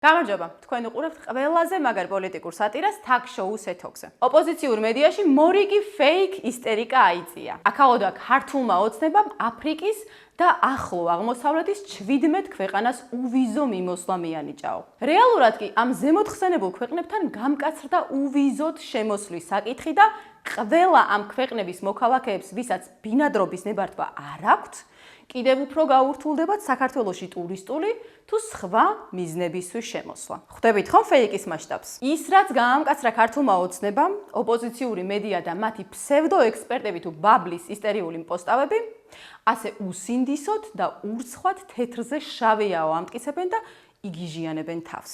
გამარჯობა, თქვენ უყურებთ ყველაზე მაგარ პოლიტიკურ სატირას თაქ-შოუს ეთოქზე. ოპოზიციურ მედიაში მორიგი ფეიქ ისტერიკა აიწია. აქაოდა ქართულმა ოცნებამ აფრიკის და ახლო აღმოსავლეთის 17 ქვეყანას უვიზო მიმოსვლა მიანიჭაო. რეალურად კი ამ ზემოთხსენებულ ქვეყნებთან გამკაცრდა უვიზოდ შემოსვლის საკითხი და ყველა ამ ქვეყნების მოქალაქეებს, ვისაც ბინადრობის ნებართვა არ აქვთ, კიდევ უფრო გაურთულდებათ საქართველოში ტურისტული თუ სხვა მიზნებისთვის შემოსვლა. ხვდებით ხომ ფეიკის მასშტაბს? ის რაც გაამკაცრა ქართულმა ოცნებამ, ოპოზიციური მედია და მათი ფსევდოექსპერტები თუ ბაბლის ისტერიული პოსტავები, ასე უსინდისოდ და ურცხვად თეთრზე შავიაო ამტკიცებენ და იგიჟიანებენ თავს.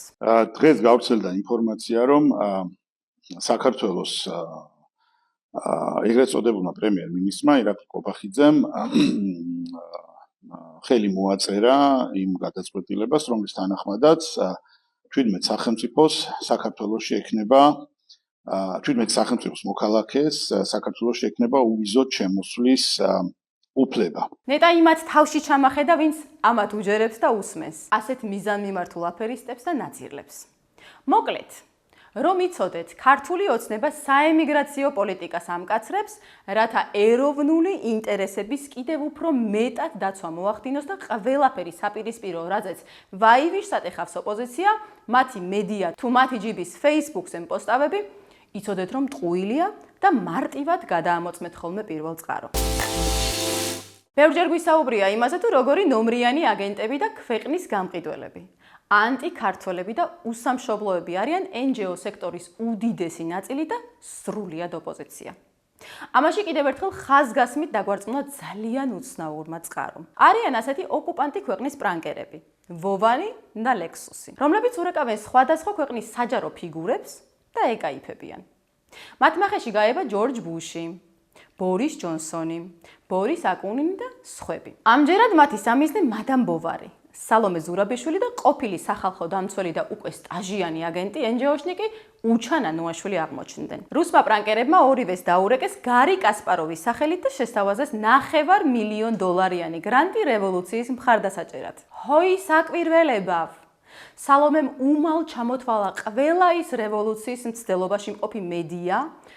დღეს გავრცელდა ინფორმაცია, რომ საქართველოს ეგრეთ წოდებულმა პრემიერ-მინისტრმა ირაკლი კობახიძემ ხელი მოაწერა იმ გადაწყვეტილებას, რომლის თანახმადაც 17 სახელმწიფოს საქართველოში ექნება 17 სახელმწიფოს მოქალაქეს საქართველოში ექნება უვიზოდ შემოსვლის უფლება. ნეტა იმათ თავში ჩამახედა, ვინც ამათ უჯერებს და უსმენს ასეთ მიზანმიმართულ აფერისტებს და ნაძირლებს. მოკლედ, რომ იცოდეთ, ქართული ოცნება საემიგრაციო პოლიტიკას ამკაცრებს, რათა ეროვნული ინტერესების კიდევ უფრო მეტად დაცვა მოახდინოს და ყველაფერი საპირისპირო, რაზეც ვაივიშს ატეხავს ოპოზიცია, მათი მედია თუ მათი ჯიბის Facebook-ზე პოსტავები, იცოდეთ, რომ ტყუილია და მარტივად გადაამოწმეთ ხოლმე პირველ წყარო. ბევრჯერ გვისაუბრია იმაზე, თუ როგორი ნომრიანი აგენტები და ქვეყნის გამყიდველები, ანტიქართველები და უსამშობლოები არიან NGO სექტორის უდიდესი ნაწილი და სრულიად ოპოზიცია. ამაში კიდევ ერთხელ ხაზგასმით დაგვარწმუნა ძალიან უცნაურმა წყარომ. არიან ასეთი ოკუპანტი ქვეყნის პრანკერები, ვოვანი და ლექსუსი, რომლებიც ურეკავენ სხვადასხვა ქვეყნის საჯარო ფიგურებს და ეკაიფებიან. მათ მახეში გაება ჯორჯ ბუში, ბორის ჯონსონი, ბორის აკუნინი და სხვები. ამჯერად მათი სამიზნე მადამ ბოვარი, სალომე ზურაბიშვილი და ყოფილი სახალხო დამცველი და უკვე სტაჟიანი აგენტი NGO-შნიკი უჩანა ნუაშვილი აღმოჩნდნენ. რუსმა პრანკერებმა ორივეს დაურეკეს გარი კასპაროვის სახელით და შესთავაზეს $9 მილიონ გრანტი რევოლუციის მხარდასაჭერად. ჰოი საკვირველებავ! სალომემ უმალ ჩამოთვალა ყველა ის რევოლუციის მცდელობაში მყოფი მედია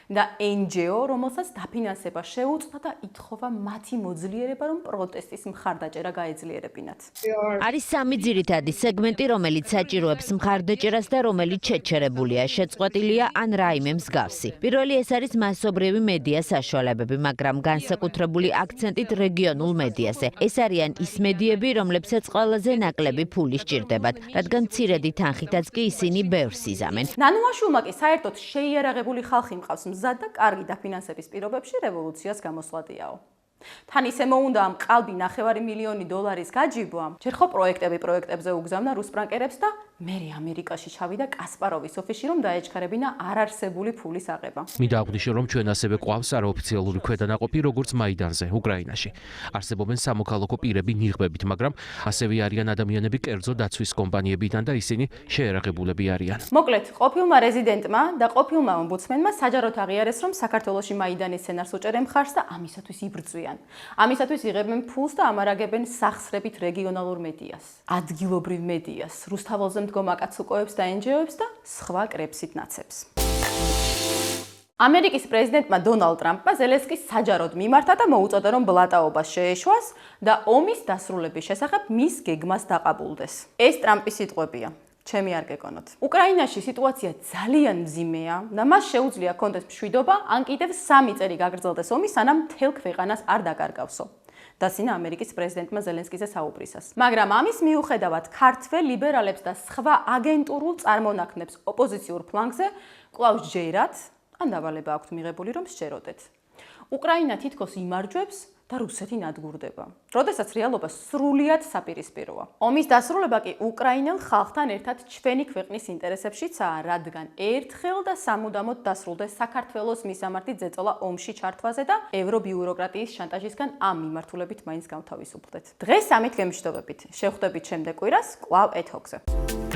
და NGO, რომელსაც დაფინანსება შეუწყდა და ითხოვა მათი მოძლიერება, რომ პროტესტის მხარდაჭერა გაეძლიერებინათ. არის სამი ძირითადი სეგმენტი, რომელიც საჭიროებს მხარდაჭერას და რომელიც შეჩერებულია, შეწყვეტილია ან რაიმე მსგავსი. პირველი ეს არის მასობრივი მედია საშუალებები, მაგრამ განსაკუთრებული აქცენტით რეგიონულ მედიაზე. ეს არიან ის მედიები, რომლებსაც ყველაზე ნაკლები ფული სჭირდებათ, რადგან მცირედი თანხითაც კი ისინი ბევრს იზამენ. ნანუაშულმა კი საერთოდ შეიარაღებული ხალხი მყავს მზად და კარგი დაფინანსების პირობებში რევოლუციას გამოსვლადიაო. თან ისე მოუნდა ამ ყალბი $9 მილიონი გაჯიბვა. ჯერ ხო პროექტებზე უგზავნა რუს პრანკერებს და მერე ამერიკაში ჩავიდა კასპაროვის ოფისში, რომ დაეჩქარებინა არარსებული ფულის აღება. მინდა აღვნიშნო, რომ ჩვენ ასევე გვყავს არაოფიციალური ქვედანაყოფი, როგორც მაიდანზე, უკრაინაში. არსებობენ სამოქალაქო პირები ნიღბებით, მაგრამ ასევე არიან ადამიანები კერძო დაცვის კომპანიებიდან და ისინი შეერაღებულები არიან. მოკლედ, ყოფილმა რეზიდენტმა და ყოფილმა ომბუდსმენმა საჯაროდ აღიარეს, რომ საქართველოში მაიდანის სცენარს უჭერენ მხარს და ამისათვის იბრძვიან. ამისათვის იღებენ ფულს და ამარაგებენ სახსრებით რეგიონალურ მედიას, ადგილობრივ მედიას, რუსთაველზე მდგომ აკაცუკოებს და NGO-ებს და სხვა კრებსით ნაცებს. ამერიკის პრეზიდენტმა დონალდ ტრამპმა ზელენსკის საჯაროდ მიმართა და მოუწოდა, რომ ბლატაობას შეეშვას და ომის დასრულების შესახებ მის გეგმას დაყაბულდეს. ეს ტრამპის სიტყვებია. ჩემი არ გეკონოთ. უკრაინაში სიტუაცია ძალიან მძიმეა და მას შეუძლია კონდეს მშვიდობა, ან კიდევ 3 წელი გაგრძელდეს ომი, სანამ მთელ ქვეყანას არ დაკარგავსო. დასინა ამერიკის პრეზიდენტმა ზელენსკიზე საუბრისას. მაგრამ ამის მიუხედავად, ქართველ ლიბერალებს და სხვა აგენტურულ წარმონაქმნებს ოპოზიციურ ფლანგზე კვლავ ჯერათ, ან დავალება აქვთ მიღებული, რომ სჯეროდეთ. უკრაინა თითქოს იმარჯვებს და რუსეთი ნადგურდება. როდესაც რეალობა სრულიად საპირისპიროა. ომის დასრულება კი უკრაინელ ხალხთან ერთად ჩვენი ქვეყნის ინტერესებშიცაა, რადგან ერთხელ და სამუდამოდ დასრულდეს საქართველოს მისამართი ზეწოლა ომში ჩართვაზე და ევრობიუროკრატიის შანტაჟისგან ამ მიმართულებით მაინც გავთავისუფლდეთ. დღეს ამით გემშვიდობებით. შევხვდებით შემდეგ კვირას კვლავ ეთოქზე.